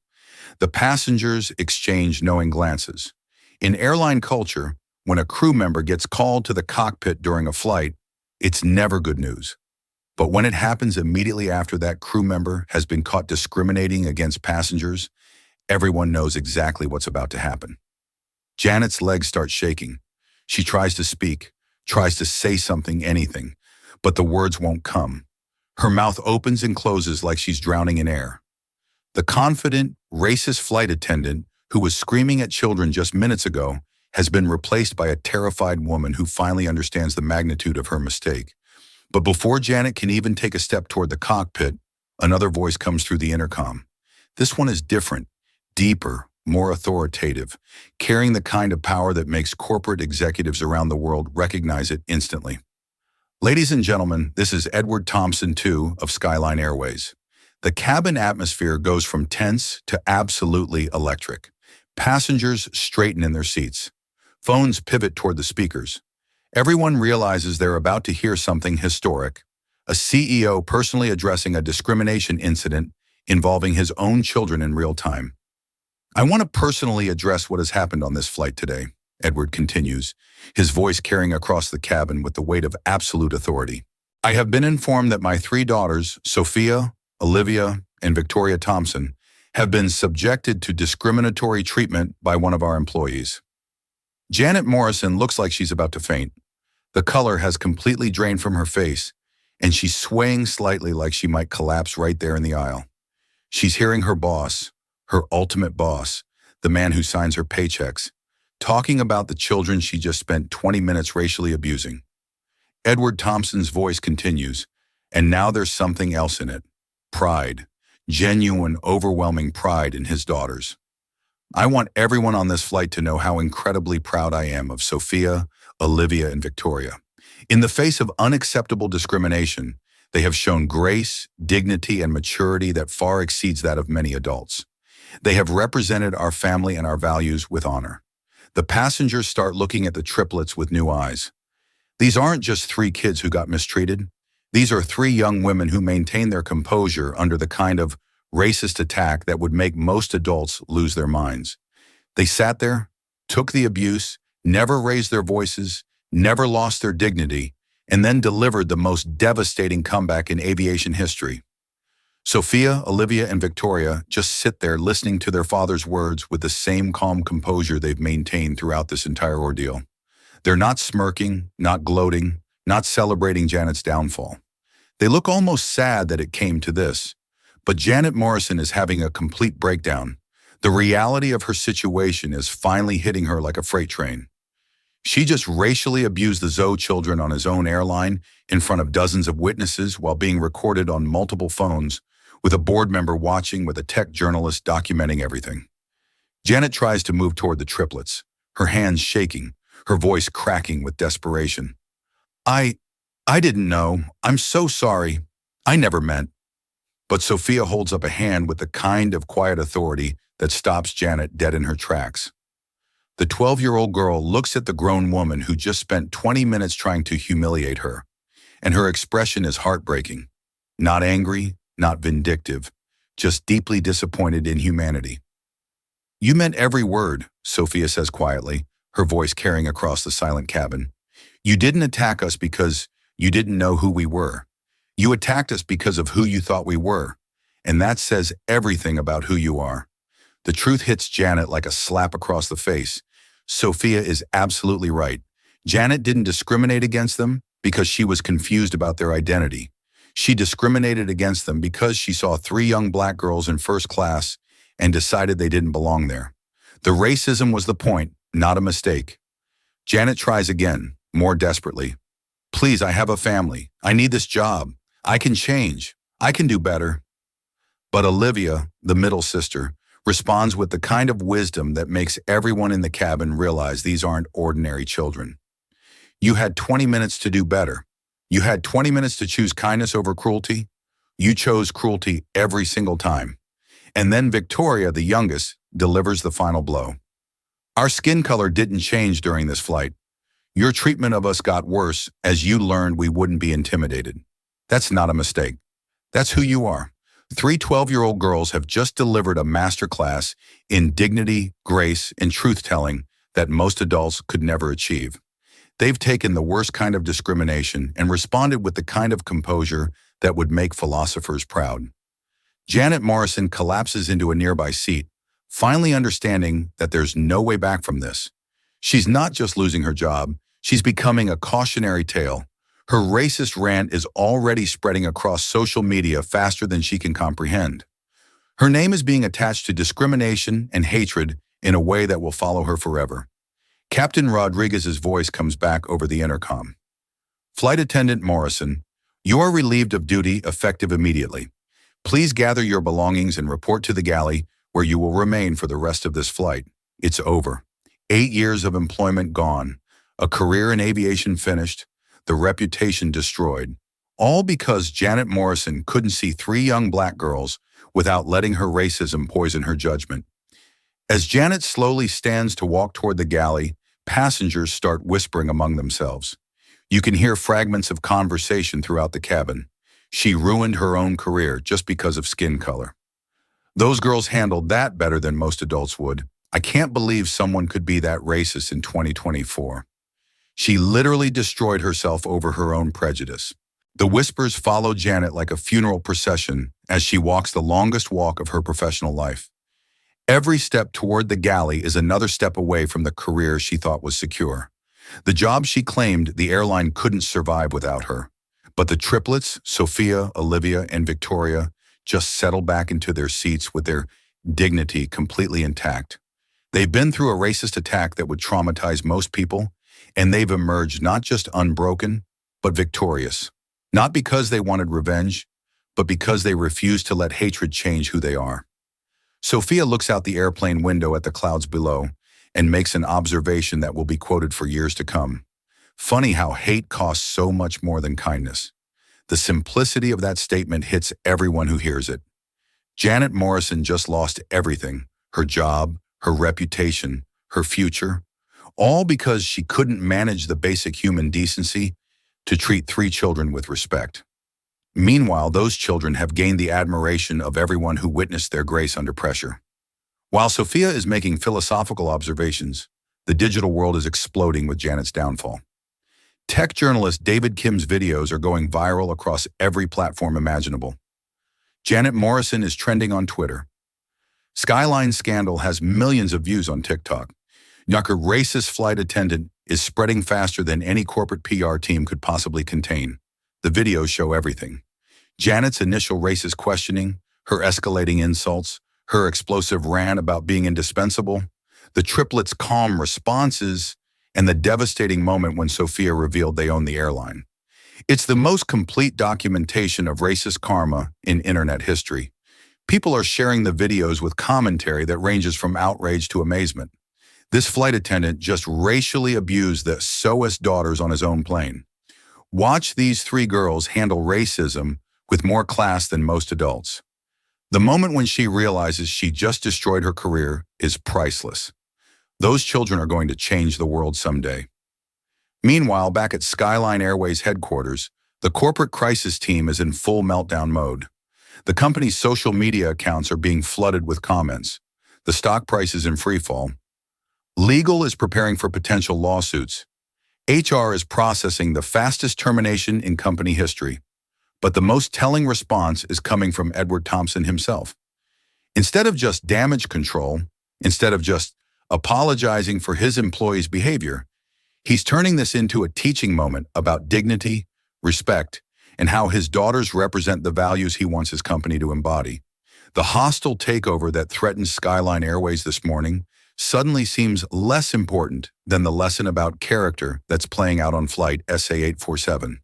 The passengers exchange knowing glances. In airline culture, when a crew member gets called to the cockpit during a flight, it's never good news. But when it happens immediately after that crew member has been caught discriminating against passengers, everyone knows exactly what's about to happen. Janet's legs start shaking. She tries to speak, tries to say something, anything, but the words won't come. Her mouth opens and closes like she's drowning in air. The confident, racist flight attendant who was screaming at children just minutes ago has been replaced by a terrified woman who finally understands the magnitude of her mistake. But before Janet can even take a step toward the cockpit, another voice comes through the intercom. This one is different, deeper, more authoritative, carrying the kind of power that makes corporate executives around the world recognize it instantly. "Ladies and gentlemen, this is Edward Thompson II of Skyline Airways." The cabin atmosphere goes from tense to absolutely electric. Passengers straighten in their seats. Phones pivot toward the speakers. Everyone realizes they're about to hear something historic. A CEO personally addressing a discrimination incident involving his own children in real time. "I want to personally address what has happened on this flight today," Edward continues, his voice carrying across the cabin with the weight of absolute authority. "I have been informed that my 3 daughters, Sophia, Olivia, and Victoria Thompson, have been subjected to discriminatory treatment by one of our employees." Janet Morrison looks like she's about to faint. The color has completely drained from her face, and she's swaying slightly like she might collapse right there in the aisle. She's hearing her boss, her ultimate boss, the man who signs her paychecks, talking about the children she just spent 20 minutes racially abusing. Edward Thompson's voice continues, and now there's something else in it. Pride. Genuine, overwhelming pride in his daughters. I want everyone on this flight to know how incredibly proud I am of Sophia, Olivia, and Victoria. In the face of unacceptable discrimination, they have shown grace, dignity, and maturity that far exceeds that of many adults. They have represented our family and our values with honor. The passengers start looking at the triplets with new eyes. These aren't just three kids who got mistreated. These are three young women who maintain their composure under the kind of racist attack that would make most adults lose their minds. They sat there, took the abuse, never raised their voices, never lost their dignity, and then delivered the most devastating comeback in aviation history. Sophia, Olivia, and Victoria just sit there listening to their father's words with the same calm composure they've maintained throughout this entire ordeal. They're not smirking, not gloating, not celebrating Janet's downfall. They look almost sad that it came to this. But Janet Morrison is having a complete breakdown. The reality of her situation is finally hitting her like a freight train. She just racially abused the Zoe children on his own airline in front of dozens of witnesses while being recorded on multiple phones, with a board member watching with a tech journalist documenting everything. Janet tries to move toward the triplets, her hands shaking, her voice cracking with desperation. I didn't know. I'm so sorry. I never meant. But Sophia holds up a hand with the kind of quiet authority that stops Janet dead in her tracks. The 12-year-old girl looks at the grown woman who just spent 20 minutes trying to humiliate her, and her expression is heartbreaking. Not angry, not vindictive, just deeply disappointed in humanity. You meant every word, Sophia says quietly, her voice carrying across the silent cabin. You didn't attack us because you didn't know who we were. You attacked us because of who you thought we were, and that says everything about who you are. The truth hits Janet like a slap across the face. Sophia is absolutely right. Janet didn't discriminate against them because she was confused about their identity. She discriminated against them because she saw three young black girls in first class and decided they didn't belong there. The racism was the point, not a mistake. Janet tries again, more desperately. Please, I have a family. I need this job. I can change. I can do better. But Olivia, the middle sister, responds with the kind of wisdom that makes everyone in the cabin realize these aren't ordinary children. You had 20 minutes to do better. You had 20 minutes to choose kindness over cruelty. You chose cruelty every single time. And then Victoria, the youngest, delivers the final blow. Our skin color didn't change during this flight. Your treatment of us got worse as you learned we wouldn't be intimidated. That's not a mistake. That's who you are. Three 12-year-old girls have just delivered a masterclass in dignity, grace, and truth-telling that most adults could never achieve. They've taken the worst kind of discrimination and responded with the kind of composure that would make philosophers proud. Janet Morrison collapses into a nearby seat, finally understanding that there's no way back from this. She's not just losing her job, she's becoming a cautionary tale. Her racist rant is already spreading across social media faster than she can comprehend. Her name is being attached to discrimination and hatred in a way that will follow her forever. Captain Rodriguez's voice comes back over the intercom. Flight Attendant Morrison, you are relieved of duty effective immediately. Please gather your belongings and report to the galley where you will remain for the rest of this flight. It's over. 8 years of employment gone, a career in aviation finished, the reputation destroyed, all because Janet Morrison couldn't see three young black girls without letting her racism poison her judgment. As Janet slowly stands to walk toward the galley, passengers start whispering among themselves. You can hear fragments of conversation throughout the cabin. She ruined her own career just because of skin color. Those girls handled that better than most adults would. I can't believe someone could be that racist in 2024. She literally destroyed herself over her own prejudice. The whispers follow Janet like a funeral procession as she walks the longest walk of her professional life. Every step toward the galley is another step away from the career she thought was secure. The job she claimed the airline couldn't survive without her. But the triplets, Sophia, Olivia, and Victoria, just settle back into their seats with their dignity completely intact. They've been through a racist attack that would traumatize most people, and they've emerged not just unbroken, but victorious. Not because they wanted revenge, but because they refused to let hatred change who they are. Sophia looks out the airplane window at the clouds below and makes an observation that will be quoted for years to come. Funny how hate costs so much more than kindness. The simplicity of that statement hits everyone who hears it. Janet Morrison just lost everything: her job, her reputation, her future, all because she couldn't manage the basic human decency to treat 3 children with respect. Meanwhile, those children have gained the admiration of everyone who witnessed their grace under pressure. While Sophia is making philosophical observations, the digital world is exploding with Janet's downfall. Tech journalist David Kim's videos are going viral across every platform imaginable. Janet Morrison is trending on Twitter. Skyline scandal has millions of views on TikTok. Yucker racist flight attendant is spreading faster than any corporate PR team could possibly contain. The videos show everything. Janet's initial racist questioning, her escalating insults, her explosive rant about being indispensable, the triplets' calm responses, and the devastating moment when Sophia revealed they own the airline. It's the most complete documentation of racist karma in internet history. People are sharing the videos with commentary that ranges from outrage to amazement. This flight attendant just racially abused the SOS daughters on his own plane. Watch these 3 girls handle racism with more class than most adults. The moment when she realizes she just destroyed her career is priceless. Those children are going to change the world someday. Meanwhile, back at Skyline Airways headquarters, the corporate crisis team is in full meltdown mode. The company's social media accounts are being flooded with comments. The stock price is in freefall. Legal is preparing for potential lawsuits. HR is processing the fastest termination in company history. But the most telling response is coming from Edward Thompson himself. Instead of just damage control, instead of just apologizing for his employees' behavior, he's turning this into a teaching moment about dignity, respect, and how his daughters represent the values he wants his company to embody. The hostile takeover that threatened Skyline Airways this morning suddenly seems less important than the lesson about character that's playing out on flight SA-847.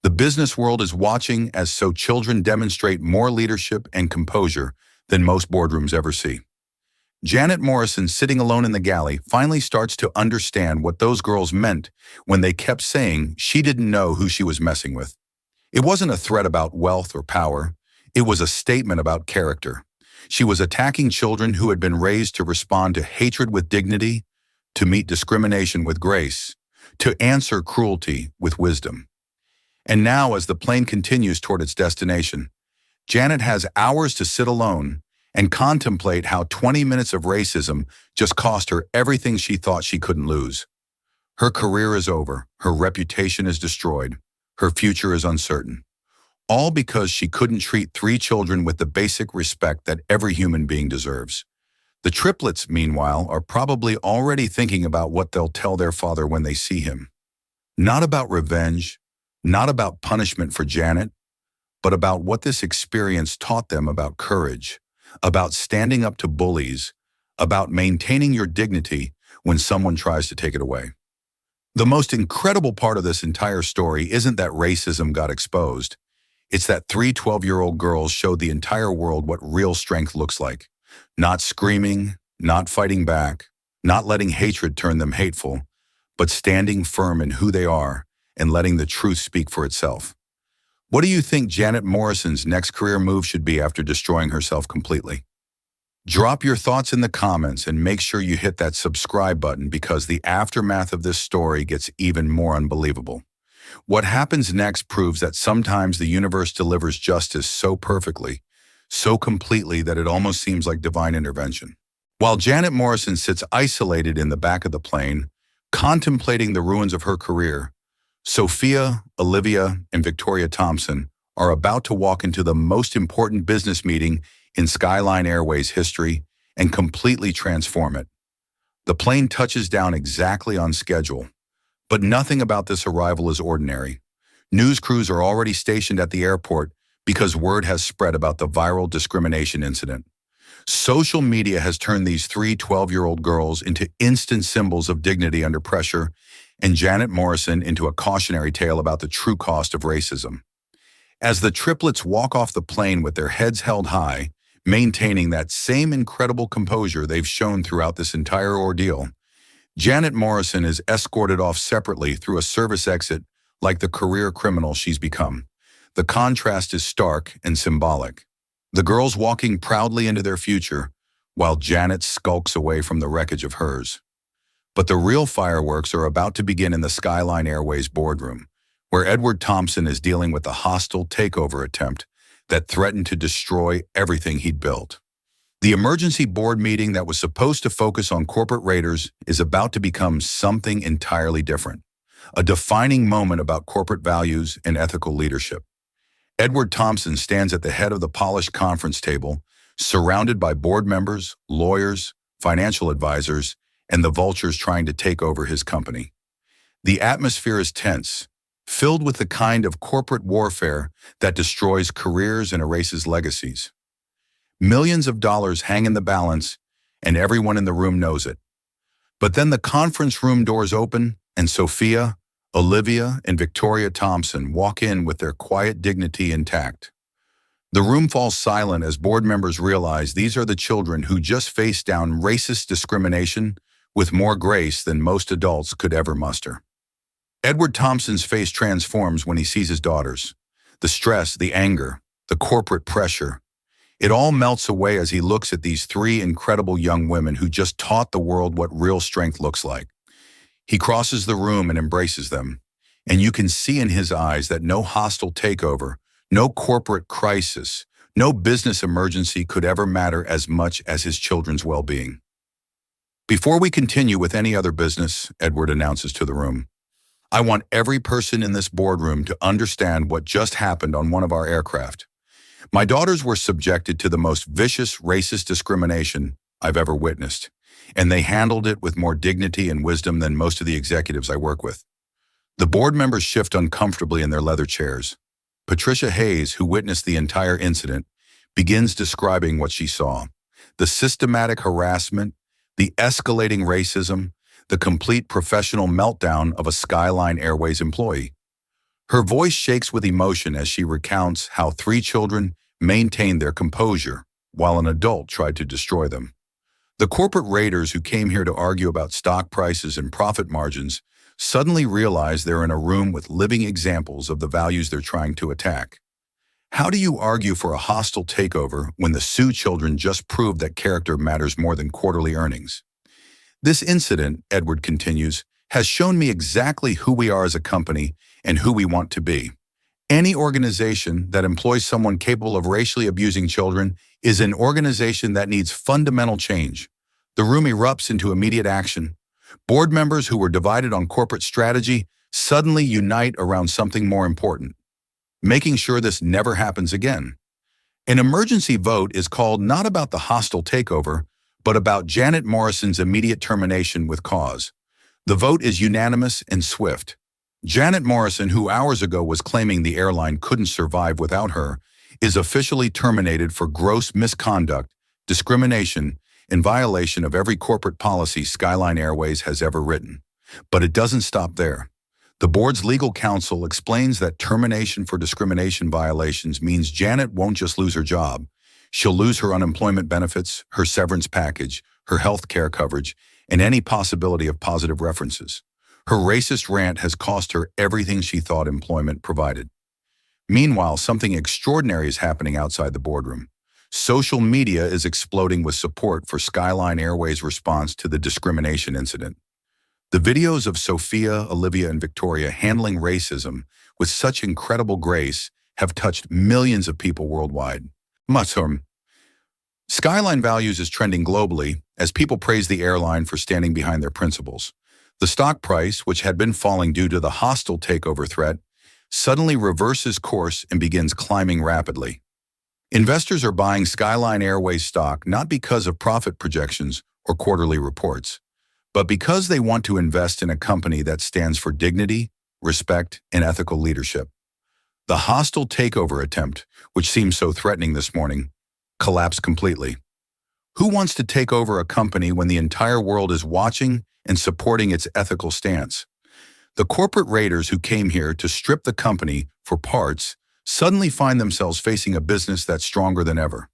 The business world is watching as so children demonstrate more leadership and composure than most boardrooms ever see. Janet Morrison, sitting alone in the galley, finally starts to understand what those girls meant when they kept saying she didn't know who she was messing with. It wasn't a threat about wealth or power. It was a statement about character. She was attacking children who had been raised to respond to hatred with dignity, to meet discrimination with grace, to answer cruelty with wisdom. And now, as the plane continues toward its destination, Janet has hours to sit alone and contemplate how 20 minutes of racism just cost her everything she thought she couldn't lose. Her career is over, her reputation is destroyed, her future is uncertain. All because she couldn't treat 3 children with the basic respect that every human being deserves. The triplets, meanwhile, are probably already thinking about what they'll tell their father when they see him. Not about revenge, not about punishment for Janet, but about what this experience taught them about courage, about standing up to bullies, about maintaining your dignity when someone tries to take it away. The most incredible part of this entire story isn't that racism got exposed. It's that 3 12-year-old girls showed the entire world what real strength looks like. Not screaming, not fighting back, not letting hatred turn them hateful, but standing firm in who they are and letting the truth speak for itself. What do you think Janet Morrison's next career move should be after destroying herself completely? Drop your thoughts in the comments and make sure you hit that subscribe button, because the aftermath of this story gets even more unbelievable. What happens next proves that sometimes the universe delivers justice so perfectly, so completely that it almost seems like divine intervention. While Janet Morrison sits isolated in the back of the plane, contemplating the ruins of her career, Sophia, Olivia, and Victoria Thompson are about to walk into the most important business meeting in Skyline Airways history and completely transform it. The plane touches down exactly on schedule, but nothing about this arrival is ordinary. News crews are already stationed at the airport, because word has spread about the viral discrimination incident. Social media has turned these three 12-year-old girls into instant symbols of dignity under pressure, and Janet Morrison into a cautionary tale about the true cost of racism. As the triplets walk off the plane with their heads held high, maintaining that same incredible composure they've shown throughout this entire ordeal, Janet Morrison is escorted off separately through a service exit like the career criminal she's become. The contrast is stark and symbolic. The girls walking proudly into their future, while Janet skulks away from the wreckage of hers. But the real fireworks are about to begin in the Skyline Airways boardroom, where Edward Thompson is dealing with a hostile takeover attempt that threatened to destroy everything he'd built. The emergency board meeting that was supposed to focus on corporate raiders is about to become something entirely different, a defining moment about corporate values and ethical leadership. Edward Thompson stands at the head of the polished conference table, surrounded by board members, lawyers, financial advisors, and the vultures trying to take over his company. The atmosphere is tense, filled with the kind of corporate warfare that destroys careers and erases legacies. Millions of dollars hang in the balance, and everyone in the room knows it. But then the conference room doors open, and Sophia, Olivia, and Victoria Thompson walk in with their quiet dignity intact. The room falls silent as board members realize these are the children who just faced down racist discrimination with more grace than most adults could ever muster. Edward Thompson's face transforms when he sees his daughters. The stress, the anger, the corporate pressure, it all melts away as he looks at these three incredible young women who just taught the world what real strength looks like. He crosses the room and embraces them, and you can see in his eyes that no hostile takeover, no corporate crisis, no business emergency could ever matter as much as his children's well-being. Before we continue with any other business, Edward announces to the room, I want every person in this boardroom to understand what just happened on one of our aircraft. My daughters were subjected to the most vicious racist discrimination I've ever witnessed, and they handled it with more dignity and wisdom than most of the executives I work with. The board members shift uncomfortably in their leather chairs. Patricia Hayes, who witnessed the entire incident, begins describing what she saw. The systematic harassment, the escalating racism, the complete professional meltdown of a Skyline Airways employee. Her voice shakes with emotion as she recounts how three children maintained their composure while an adult tried to destroy them. The corporate raiders who came here to argue about stock prices and profit margins suddenly realize they're in a room with living examples of the values they're trying to attack. How do you argue for a hostile takeover when the Sioux children just proved that character matters more than quarterly earnings? This incident, Edward continues, has shown me exactly who we are as a company and who we want to be. Any organization that employs someone capable of racially abusing children is an organization that needs fundamental change. The room erupts into immediate action. Board members who were divided on corporate strategy suddenly unite around something more important, making sure this never happens again. An emergency vote is called not about the hostile takeover, but about Janet Morrison's immediate termination with cause. The vote is unanimous and swift. Janet Morrison, who hours ago was claiming the airline couldn't survive without her, is officially terminated for gross misconduct, discrimination, in violation of every corporate policy Skyline Airways has ever written. But it doesn't stop there. The board's legal counsel explains that termination for discrimination violations means Janet won't just lose her job. She'll lose her unemployment benefits, her severance package, her health care coverage, and any possibility of positive references. Her racist rant has cost her everything she thought employment provided. Meanwhile, something extraordinary is happening outside the boardroom. Social media is exploding with support for Skyline Airways' response to the discrimination incident. The videos of Sophia, Olivia, and Victoria handling racism with such incredible grace have touched millions of people worldwide. Skyline Values is trending globally as people praise the airline for standing behind their principles. The stock price, which had been falling due to the hostile takeover threat, suddenly reverses course and begins climbing rapidly. Investors are buying Skyline Airways stock not because of profit projections or quarterly reports, but because they want to invest in a company that stands for dignity, respect, and ethical leadership. The hostile takeover attempt, which seemed so threatening this morning, collapsed completely. Who wants to take over a company when the entire world is watching and supporting its ethical stance? The corporate raiders who came here to strip the company for parts suddenly find themselves facing a business that's stronger than ever.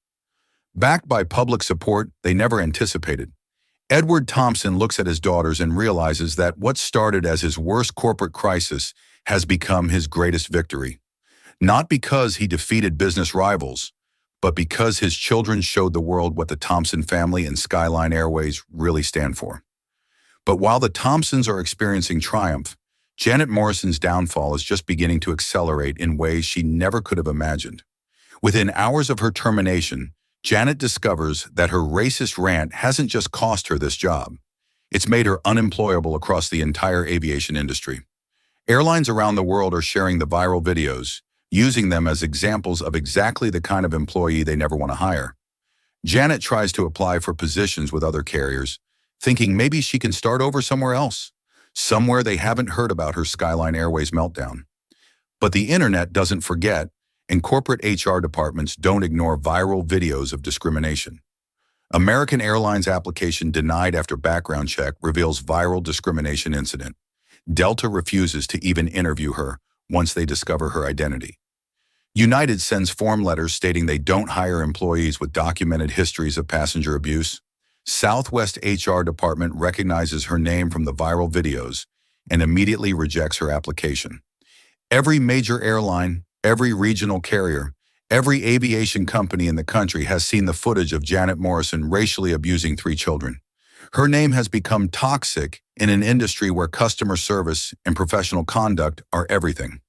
Backed by public support they never anticipated, Edward Thompson looks at his daughters and realizes that what started as his worst corporate crisis has become his greatest victory. Not because he defeated business rivals, but because his children showed the world what the Thompson family and Skyline Airways really stand for. But while the Thompsons are experiencing triumph, Janet Morrison's downfall is just beginning to accelerate in ways she never could have imagined. Within hours of her termination, Janet discovers that her racist rant hasn't just cost her this job. It's made her unemployable across the entire aviation industry. Airlines around the world are sharing the viral videos, using them as examples of exactly the kind of employee they never want to hire. Janet tries to apply for positions with other carriers, thinking maybe she can start over somewhere else, somewhere they haven't heard about her Skyline Airways meltdown. But the internet doesn't forget, and corporate HR departments don't ignore viral videos of discrimination. American Airlines application denied after background check reveals viral discrimination incident. Delta refuses to even interview her once they discover her identity. United sends form letters stating they don't hire employees with documented histories of passenger abuse. Southwest HR department recognizes her name from the viral videos and immediately rejects her application. Every major airline, every regional carrier, every aviation company in the country has seen the footage of Janet Morrison racially abusing 3 children. Her name has become toxic in an industry where customer service and professional conduct are everything.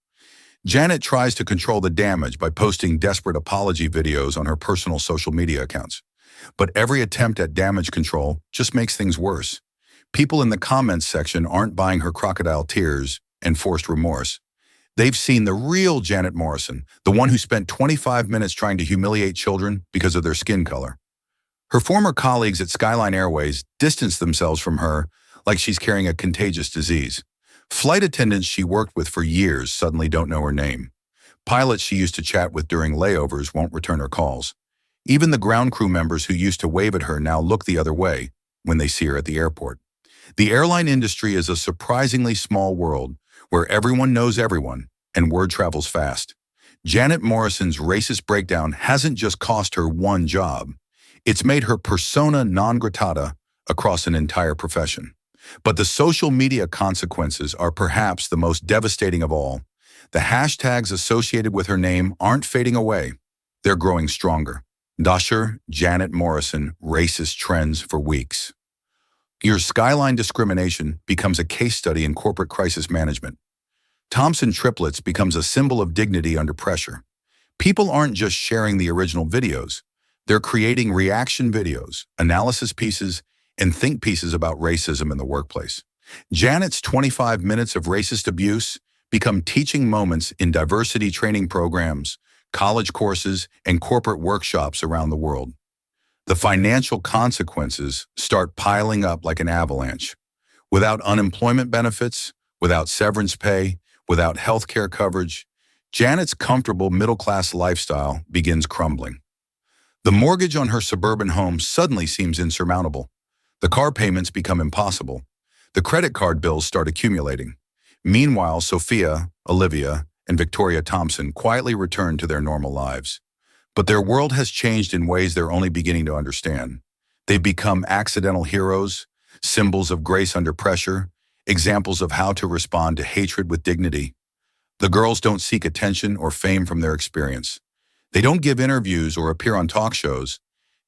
Janet tries to control the damage by posting desperate apology videos on her personal social media accounts. But every attempt at damage control just makes things worse. People in the comments section aren't buying her crocodile tears and forced remorse. They've seen the real Janet Morrison, the one who spent 25 minutes trying to humiliate children because of their skin color. Her former colleagues at Skyline Airways distance themselves from her like she's carrying a contagious disease. Flight attendants she worked with for years suddenly don't know her name. Pilots she used to chat with during layovers won't return her calls. Even the ground crew members who used to wave at her now look the other way when they see her at the airport. The airline industry is a surprisingly small world where everyone knows everyone and word travels fast. Janet Morrison's racist breakdown hasn't just cost her one job. It's made her persona non grata across an entire profession. But the social media consequences are perhaps the most devastating of all. The hashtags associated with her name aren't fading away. They're growing stronger. Dasher, Janet Morrison, racist trends for weeks. Your Skyline discrimination becomes a case study in corporate crisis management. Thompson Triplets becomes a symbol of dignity under pressure. People aren't just sharing the original videos. They're creating reaction videos, analysis pieces, and think pieces about racism in the workplace. Janet's 25 minutes of racist abuse become teaching moments in diversity training programs, college courses, and corporate workshops around the world. The financial consequences start piling up like an avalanche. Without unemployment benefits, without severance pay, without health care coverage, Janet's comfortable middle-class lifestyle begins crumbling. The mortgage on her suburban home suddenly seems insurmountable. The car payments become impossible. The credit card bills start accumulating. Meanwhile, Sophia, Olivia, and Victoria Thompson quietly return to their normal lives. But their world has changed in ways they're only beginning to understand. They've become accidental heroes, symbols of grace under pressure, examples of how to respond to hatred with dignity. The girls don't seek attention or fame from their experience. They don't give interviews or appear on talk shows.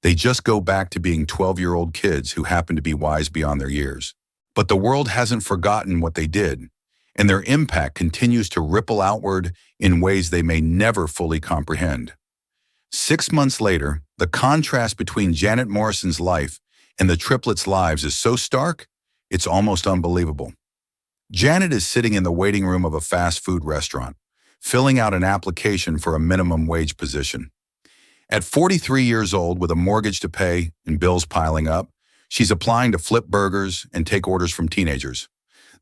They just go back to being 12-year-old kids who happen to be wise beyond their years. But the world hasn't forgotten what they did, and their impact continues to ripple outward in ways they may never fully comprehend. 6 months later, the contrast between Janet Morrison's life and the triplets' lives is so stark, it's almost unbelievable. Janet is sitting in the waiting room of a fast food restaurant, filling out an application for a minimum wage position. At 43 years old, with a mortgage to pay and bills piling up, she's applying to flip burgers and take orders from teenagers.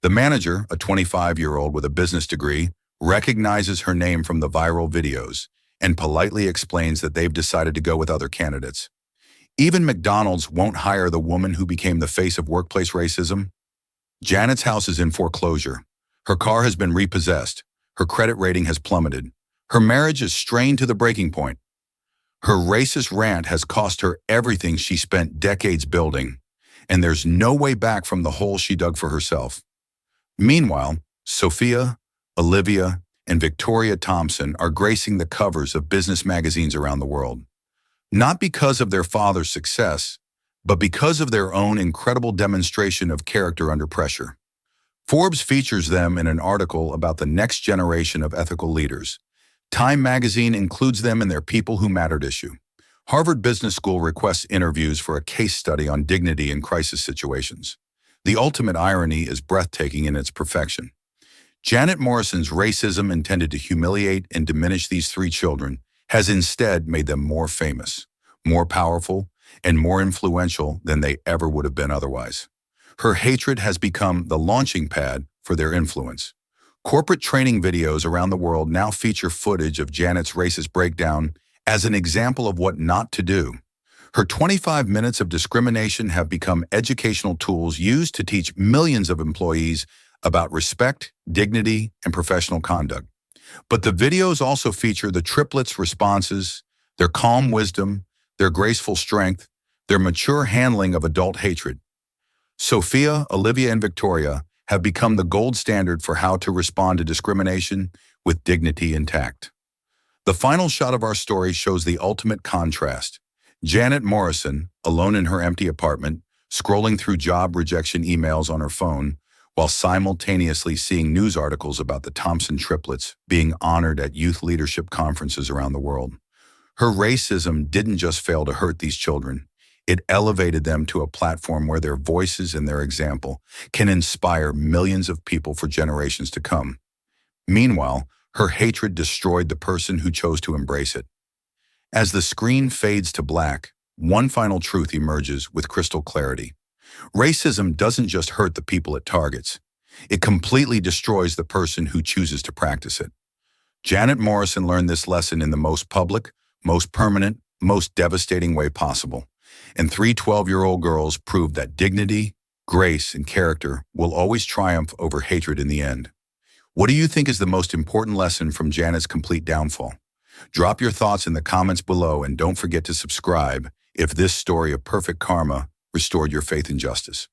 The manager, a 25-year-old with a business degree, recognizes her name from the viral videos, and politely explains that they've decided to go with other candidates. Even McDonald's won't hire the woman who became the face of workplace racism. Janet's house is in foreclosure. Her car has been repossessed. Her credit rating has plummeted. Her marriage is strained to the breaking point. Her racist rant has cost her everything she spent decades building, and there's no way back from the hole she dug for herself. Meanwhile, Sophia, Olivia, and Victoria Thompson are gracing the covers of business magazines around the world. Not because of their father's success, but because of their own incredible demonstration of character under pressure. Forbes features them in an article about the next generation of ethical leaders. Time magazine includes them in their People Who Mattered issue. Harvard Business School requests interviews for a case study on dignity in crisis situations. The ultimate irony is breathtaking in its perfection. Janet Morrison's racism intended to humiliate and diminish these three children has instead made them more famous, more powerful, and more influential than they ever would have been otherwise. Her hatred has become the launching pad for their influence. Corporate training videos around the world now feature footage of Janet's racist breakdown as an example of what not to do. Her 25 minutes of discrimination have become educational tools used to teach millions of employees about respect, dignity, and professional conduct. But the videos also feature the triplets' responses, their calm wisdom, their graceful strength, their mature handling of adult hatred. Sophia, Olivia, and Victoria have become the gold standard for how to respond to discrimination with dignity intact. The final shot of our story shows the ultimate contrast. Janet Morrison, alone in her empty apartment, scrolling through job rejection emails on her phone, while simultaneously seeing news articles about the Thompson triplets being honored at youth leadership conferences around the world. Her racism didn't just fail to hurt these children. It elevated them to a platform where their voices and their example can inspire millions of people for generations to come. Meanwhile, her hatred destroyed the person who chose to embrace it. As the screen fades to black, one final truth emerges with crystal clarity. Racism doesn't just hurt the people it targets. It completely destroys the person who chooses to practice it. Janet Morrison learned this lesson in the most public, most permanent, most devastating way possible. And three 12-year-old girls proved that dignity, grace, and character will always triumph over hatred in the end. What do you think is the most important lesson from Janet's complete downfall? Drop your thoughts in the comments below, and don't forget to subscribe if this story of perfect karma restored your faith in justice.